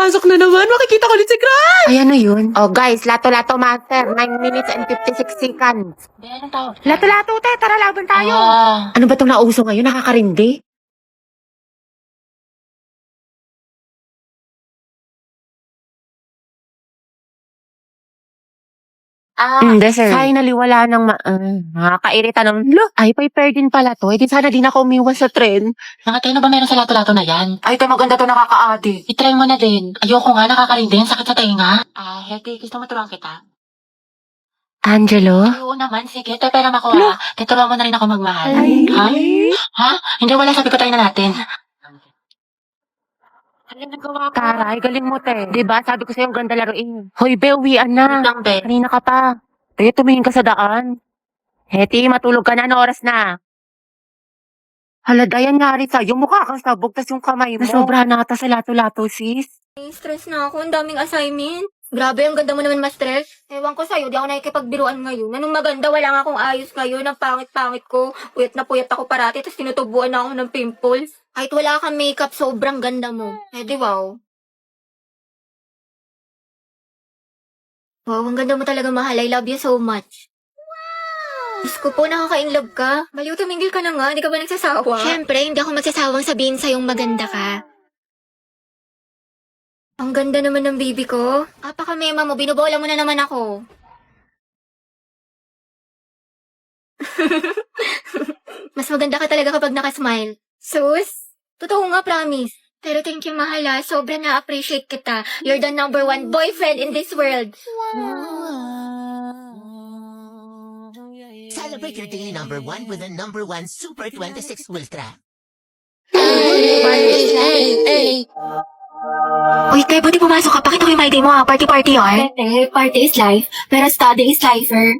Pasok na naman. Makikita ko ulit si Crush. Ay, ano yun? Oh, guys, lato-lato master. 9 minutes and 56 seconds. Anong tawag? Lato-lato, te. Tara, laban tayo. Ah, Ano ba itong nauso ngayon? Nakakarindi? Hindi, sir. Finally, wala nang nakakairita ng, ay, paper din pala to. Eh, di sana din ako umiwas sa trend. nakatayo na ba meron sa lato-lato na yan? Ay, ito maganda to, nakaka-addict. I-try mo na din. Ayoko nga, nakakarindi. Ang sakit sa tenga. Heti, gusto mo turuan kita? Angelo? Oo naman, sige. Ito, pera makuha. Tuturuan mo na rin ako magmahal. Ay. Ha? Ha? Hindi, wala. Sabi ko tayo na natin. Taray, galing mo, te. Diba, sabi ko sa'yo, ang ganda laruin. Hoy, be, uwian na. Lang, be. Kanina ka pa. Eh, tumingin ka sa daan. Heti, matulog ka na. Ano oras na? Hala, Dayan, nga rin sa'yo. Mukha kang sabog, tas yung kamay mo. Nasobra na ata sa lato-lato, sis. Stress na ako. Ang daming assignment. Grabe, ang ganda mo naman ma-stress. Ewan ko sa'yo, di ako nakikipagbiruan ngayon. Anong maganda, wala nga akong ayos ngayon. Ang pangit-pangit ko. Puyat na puyat ako parati, tapos tinutubuan na ako ng pimples. Kahit wala kang makeup, sobrang ganda mo. Eh di wow. Wow, ang ganda mo talaga, mahal. I love you so much. Diyos ko po, nakaka-inlove ka. Baliw, tumingil ka na nga. Hindi ka ba nagsasawa? Siyempre, hindi ako magsasawang sabihin sa'yong maganda ka. Ang ganda naman ng baby ko. Apaka-mema mo, binubola mo na naman ako. Mas maganda ka talaga kapag nakasmile. Sus? Totoo nga, promise. Pero thank you, mahal ah. Sobra na-appreciate kita. You're the number one boyfriend in this world. Celebrate your daily number one with a number one Super 26 Ultra. Uy, Te, buti pumasok ka. Pakita ko yung my day mo ha. Party-party yun. Te, party is life. Pero study is lifer.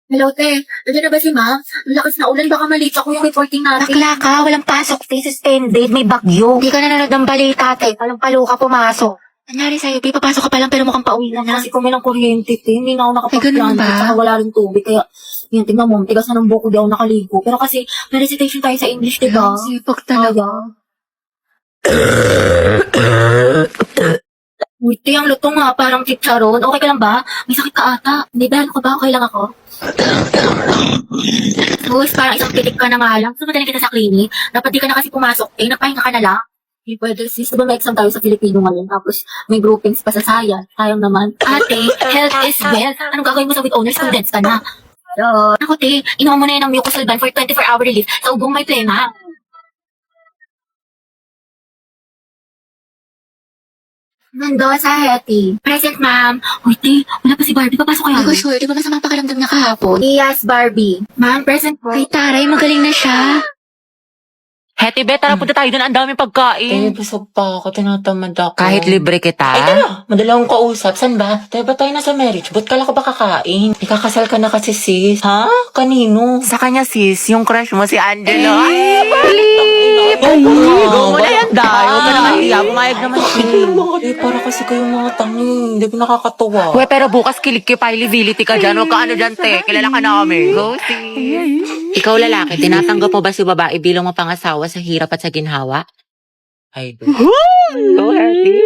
Hello, Te. Nandiyan na ba si Ma'am? Ang lakas na ulan. Baka malate ako yung reporting natin. Bakla ka. Walang pasok. Te, suspended. May bagyo. Hindi ka na nanood ng balita, Te. Palang-palo ka pumasok. Nangyari sa'yo, Te. Papasok ka pa lang pero mukhang pauwi na. Kasi kung may ng kuryente, te, hindi na ako nakapag-plan. Ay, ganun ba? At saka wala rin tubig. Kaya, yan, tingnan mo, tigas na ng buko, di ako nakaligo. Pero kasi, may recitation tayo sa English, diba? Sipag talaga. Uy, te, ang luto nga, parang chicharon. Okay ka lang ba? May sakit ka ata. Hindi ba? Ano ka ba? Okay lang ako? Sus, parang isang pitik ka na nga lang. Sumunod na kita sa clinic. Dapat di ka na kasi pumasok. Eh, nagpahinga ka na lang. Hindi pwede, sis. Diba may exam tayo sa Filipino ngayon? Tapos, may groupings pa sa science. Sayang naman. Ate, health is wealth. Anong gagawin mo sa with honor students ka na? Ako, te, inuha mo na yun ng Mucosolvan for 24-hour relief sa ugong may plema. Nando sa Hetty. Present, ma'am. Uy, te, wala pa si Barbie. Papasok kayo. Hindi ko sure. Di ba masama pakiramdam niya kahapon? Yes, Barbie. Ma'am, present po. Ay, taray. Magaling na siya. Heti, be, tara punta tayo dun. Ang daming pagkain. Busog pa ako. Tinatamad ako. Kahit libre kita. Ay, tara. Madala akong kausap. San ba? Tayo ba tayo nasa marriage? Ba't kala ko ba kakain? Ikakasal ka na kasi, sis. Ha? Kanino? Sa kanya, sis, yung crush mo si Angelo. Ay, Ay, go mo na yan, Day. Huwag ka na kahiya. Bumayag naman siya. Para kasi kayong mga tangi. Hindi ko nakakatuwa. Uwe, pero bukas kilikipability ka dyan. Huwag ka ano dyan, te. Kilala ka namin. Go, sis. Ikaw lalaki, tinatanggap mo ba si babae bilang mapangasawa sa hirap at sa ginhawa? Ay, Go, Hetty.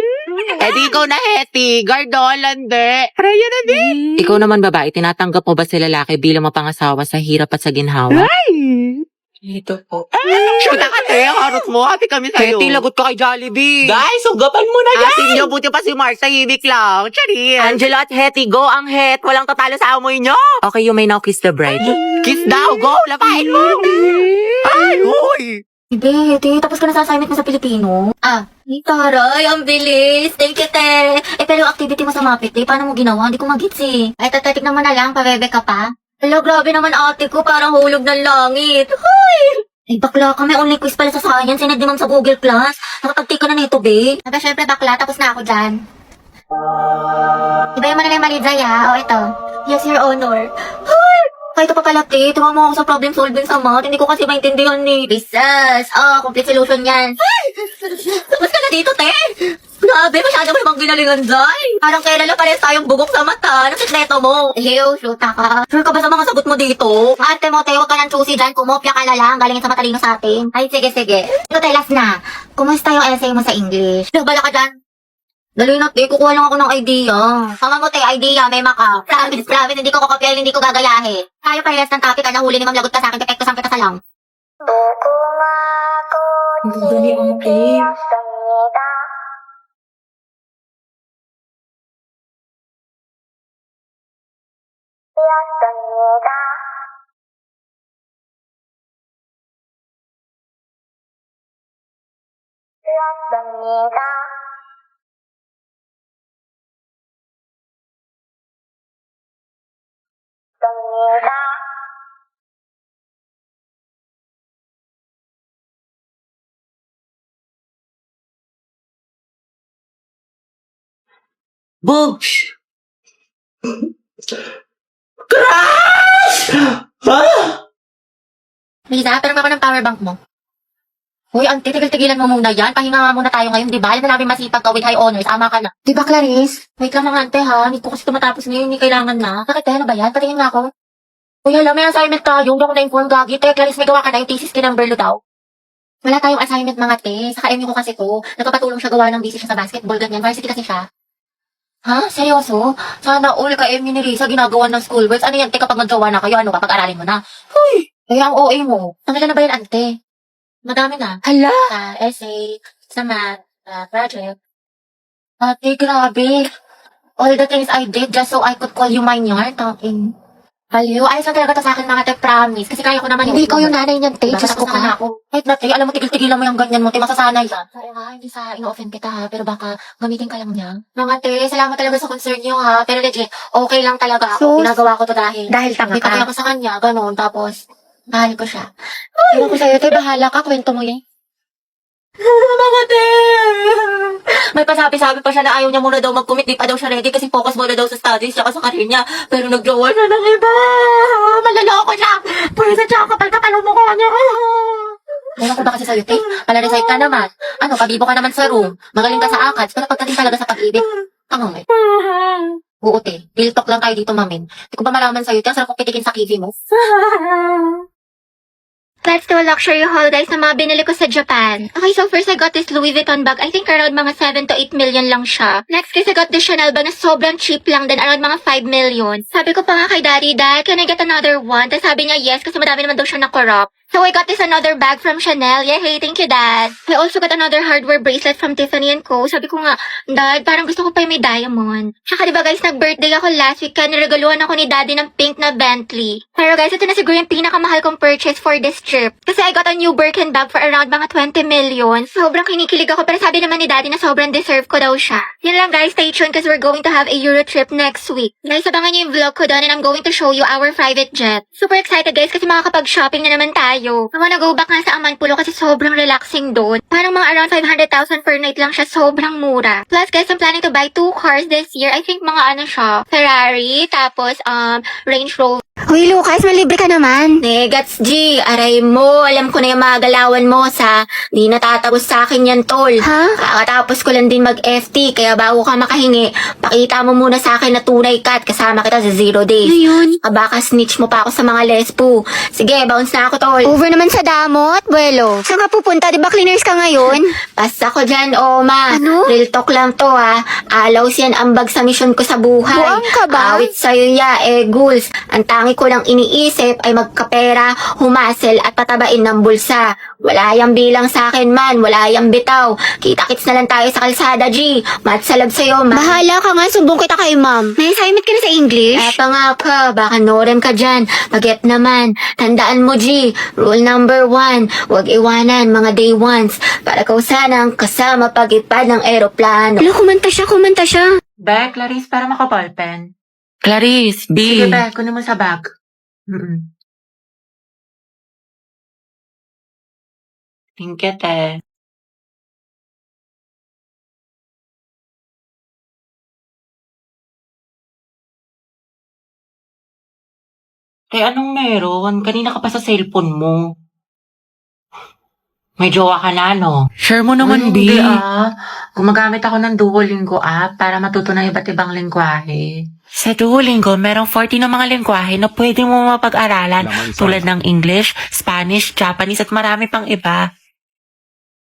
Edi, ikaw na, Hetty. Gardolan, de. Freya na din. Ikaw naman, babae, tinatanggap mo ba si lalaki bilang mapangasawa sa hirap at sa ginhawa? Dito po. Shoota ka, te. Ang harot mo. Happy kami sa'yo. Hetty, lagot ka kay Jollibee. Guys, ugapan mo na yan! Asin niyo, buti pa si Mars, tahimik lang. Charis. Angelo at Hetty, go ang het. Walang tatalo sa amoy niyo. Okay, you may now kiss the bride. Kiss daw, go. Lapain mo. Ay, huy. Ibe, te, tapos ka na sa assignment mo sa Pilipino? Ay, taray. Ang bilis. Thank you, Te. Pero yung activity mo sa Mapit, eh, paano mo ginawa? Hindi ko magits eh. Ay, tatatik naman na lang. Pabebe ka pa. Hello, grabe naman ate ko. Parang hulog ng langit. Hoy! Eh, bakla ka, may online quiz pala sa science. Sinad naman sa Google Class. Nakatagti ka na nito, be. Aba, syempre bakla. Tapos na ako dyan. Iba mo na lang yung mali, Zay, ha? O, ito. Yes, Your Honor. Hoy! Kahit pa pala, te, tuwa mo ako sa problem solving sa math. Hindi ko kasi maintindihan ni. Bisas. Complete solution yan. Tapos ka na dito, te. Grabe, masyado mo namang ginalingan, Zay. Parang kailan na pares tayong bugok sa mata. Ano sikreto mo? Ew, shoota ka. Sure ka ba sa mga sagot mo dito? Ate mo, Teo, huwag ka nang choosy dyan. Kumopya ka na lang. Galingin sa matalino sa atin. Ay, sige, sige. Ito, telas na. Kumusta yung essay mo sa English? Bala ka dyan. Dali na, te. Kukuha lang ako ng idea. Sama mo, te. Idea. May maka. Promise, promise. Hindi ko kokopyahin, hindi ko gagayahin. Tayo parehas ng topic. Nahuli ni Ma'am Lagot ka sa akin. Pepekto sang kita sa lang. Dali ang tape. Bugs! Crush! Ha? Lisa, pero ako ng power bank mo. Uy, auntie, tigil-tigilan mo muna yan. Pahinga nga muna tayo ngayon, di ba? Alam na namin masipag ka with high honors. Ama ka na. Di ba, Clarice? Wait lang mga ante, ha? Hindi ko kasi tumatapos ngayon. Hindi kailangan na. Bakit, ano ba yan? Patingin nga ako. Uy, hala, may assignment tayo. Hindi ako na-inform, Gagi. Te, Clarice, may gawa ka na yung thesis kinamberlo daw. Wala tayong assignment, mga te. Saka MU ko kasi to. Nagpapatulong siya gawa ng busy siya sa basketball, ganyan. Varsity kasi siya. Ha? Seryoso? Sana all ka MU ni Risa ginagawa ng schoolworks. Ano yan, te, kapag maggawa na kayo, ano ka, pag-aralin mo na? Uy, kaya ang OA mo. Tanggal na ba yan, ante? Madami na. Hala! Sa essay, sa math, project. Ate, grabe. All the things I did just so I could call you mine yarn. Tangin. Haliw, ayos lang talaga to sa akin mga te, promise. Kasi kaya ko naman Hindi ikaw yung nanay niyan, te. Diba, Diyos ko tapos na ka. ako. Kahit na te, alam mo, tigil-tigilan mo yung ganyan mo, te, masasanay yan. Sorry nga, hindi sa ino-offend kita ha, pero baka gamitin ka lang niya. Mga te, salamat talaga sa concern niyo ha, pero legit, okay lang talaga ako. Sus. Ginagawa ko to dahil Dahil tanga may pati ka. ako sa kanya, ganun, tapos, mahal ko siya. Ewan ko sa'yo, te, bahala ka, kwento mo yan. Mga te! May pasabi-sabi pa siya na ayaw niya muna daw mag-commit, di pa daw siya ready kasi focus muna daw sa studies tsaka sa career niya. Pero nag-jowa na ng iba! Malaloko siya! Pwede siya kapal mo ko niya! Meron ko ba kasi sa'yo, te? Pala-recite ka naman. Ano, pabibo ka naman sa room. Magaling ka sa ACADS, pero pagdating talaga sa pag-ibig, tanong eh. Oo, te. Real talk lang tayo dito, mamin. Di ko ba malaman sa'yo, te? Ang sarap kong pitikin sa kiwi mo. Let's do a luxury haul, guys, na mga binili ko sa Japan. Okay, so first I got this Louis Vuitton bag. I think around mga 7 to 8 million lang siya. Next, guys, I got this Chanel bag na sobrang cheap lang din, around mga 5 million. Sabi ko pa nga kay Daddy, Dad, can I get another one? Tapos sabi niya, yes, kasi madami naman daw siya na-corrupt. So I got this another bag from Chanel. Yeah, hey, thank you, Dad. I also got another hardware bracelet from Tiffany & Co. Sabi ko nga, Dad, parang gusto ko pa yung may diamond. Tsaka diba guys, nag-birthday ako last week, kaya niregaluhan ako ni Daddy ng pink na Bentley. Pero guys, ito na siguro yung pinakamahal kong purchase for this trip. Kasi I got a new Birkin bag for around mga 20 million. Sobrang kinikilig ako, pero sabi naman ni Daddy na sobrang deserve ko daw siya. Yun lang guys, stay tuned because we're going to have a Euro trip next week. Guys, abangan niyo yung vlog ko doon and I'm going to show you our private jet. Super excited guys kasi makakapag-shopping na naman tayo. I wanna go back nga sa Amanpulo kasi sobrang relaxing doon. Parang mga around 500,000 per night lang siya, sobrang mura. Plus guys, I'm planning to buy 2 cars this year. I think mga ano siya, Ferrari, tapos Range Rover. Hoy Lucas, malibre ka naman. Negats G, aray mo, alam ko na yung mga galawan mo sa di natatapos sa akin yan tol. Ha? Kakatapos ko lang din mag-FT, kaya bago ka makahingi, pakita mo muna sa akin na tunay ka at kasama kita sa 0 days. Ano yun? Baka snitch mo pa ako sa mga lespo. Sige, bounce na ako tol. Over naman sa damot, buwelo. Saan ka pupunta? Di ba cleaners ka ngayon? Basta ko dyan, Oma. Ano? Real talk lang to ha. Alaws yan ambag sa misyon ko sa buhay. Buwang ka ba? Awit sa'yo ya, goals. Ang tangi ko lang iniisip ay magkapera, humasel at patabain ng bulsa. Wala yang bilang sa akin man, wala yang bitaw. Kita-kits na lang tayo sa kalsada, G. Matsalab sa'yo, ma. Bahala ka nga, sumbong kita kay ma'am. May assignment ka na sa English? Eto nga ka, baka norem ka dyan. Paget naman. Tandaan mo, G. Rule number 1, huwag iwanan mga day ones. Para kausanang kasama pag-ipad ng eroplano. Wala, kumanta siya. Be, Clarice, para makaballpen. Clarice, B. Sige, Be, kunin mo sa bag. Tingket eh. Anong meron? Kanina ka pa sa cellphone mo. May jowa ka na, no? Share mo naman, Hindi B. Gumagamit ako ng Duolingo app para matuto ng iba't ibang lengguwahe. Sa Duolingo, merong 40 na mga lengguwahe na pwede mo mapag-aralan tulad ng English, Spanish, Japanese at marami pang iba.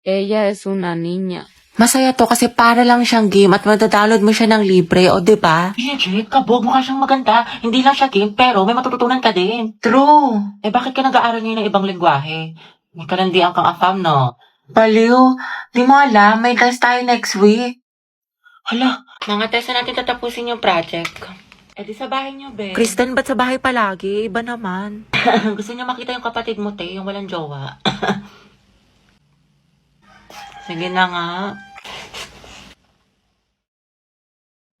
Ella es una niña. Masaya to kasi para lang siyang game at madadownload mo siya ng libre, o diba? Legit, kabog, mukha siyang maganda. Hindi lang siya game, pero may matututunan ka din. True. Bakit ka nag-aaral ngayon ng ibang lengguwahe? May kalandian kang afam, no? Baliw, di mo alam, may test tayo next week. Hala, mga test na natin tatapusin yung project. Di sa bahay niyo, be. Kristen, ba't sa bahay palagi? Iba naman. Gusto niyo makita yung kapatid mo, te, yung walang jowa. Sige na nga.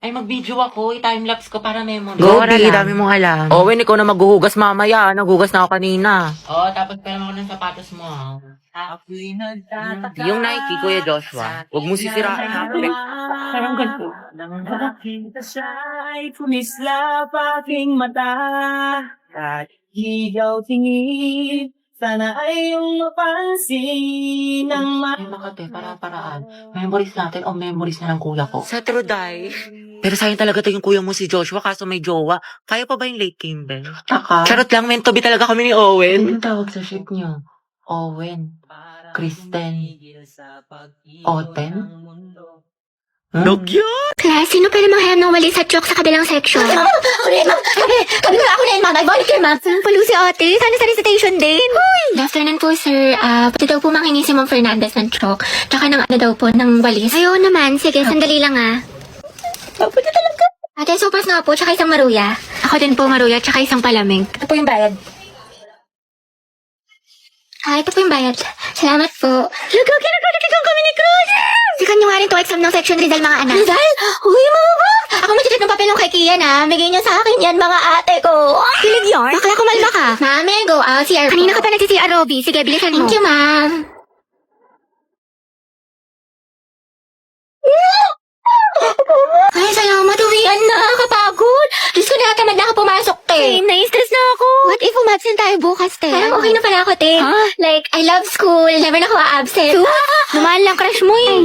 Ay, mag-video ako. I-timelapse ko para memory. Go, B, dami mong alam. Owen, ikaw na maghuhugas mamaya. Naghugas na ako kanina. Tapos pera mo ng sapatos mo, ha? Yung Nike, Kuya Joshua. Huwag mo sisirain. Parang ganito. Nakita siya'y kumislap aking mata at higaw tingin. Sana ay iyong mapansin ng Ay, makate, paraan. Memories natin o memories na ng kuya ko. Sa Truday. Pero sayang talaga to yung kuya mo si Joshua kaso may jowa. Kaya pa ba yung late Kimber? Tsaka, Charot lang, meant to be talaga kami ni Owen. anong tawag sa ship niyo? Owen. Kristen. Oten? Dog yun! Class, sino pa namang hayam ng wali sa joke sa kabilang section? Ulit, ma'am. Kami na ako na yun, ma'am. I volunteer, ma'am. Palo si ate, sana sa recitation din. Good afternoon po, sir. Pati daw po manghingi si Ma'am Fernandez ng chalk. Tsaka ng ano daw po, ng walis. Ayaw naman. Sige, sandali lang Pwede talaga. Ate, sopas nga po, tsaka isang maruya. Ako din po maruya, tsaka isang palamig. Ito po yung bayad. Ito po yung bayad. Salamat po. Nagkakilagkakilagkang kami ni Cruz! Sikan nyo nga rin to exam ng section Rizal, mga anak. Rizal? Uy, mga ba? Ako magsitit ng papel ng kay Kian, ha? Bigay niyo sa akin yan, mga ate ko. Kilig yarn? Bakla kumalma ka. Mami, go out. CR po. Kanina ka pa nagsi-CR, Robby. Sige, bilisan mo. Thank you, ma'am. Ay, salamat. Uwian na. Kapagod. Diyos ko, nakatamad na ako pumasok, te. Same, na-stress na ako. What if umabsent tayo bukas, te? Parang okay na pala ako, te. Like, I love school. Never na ako absent. Dumaan lang crush mo, eh.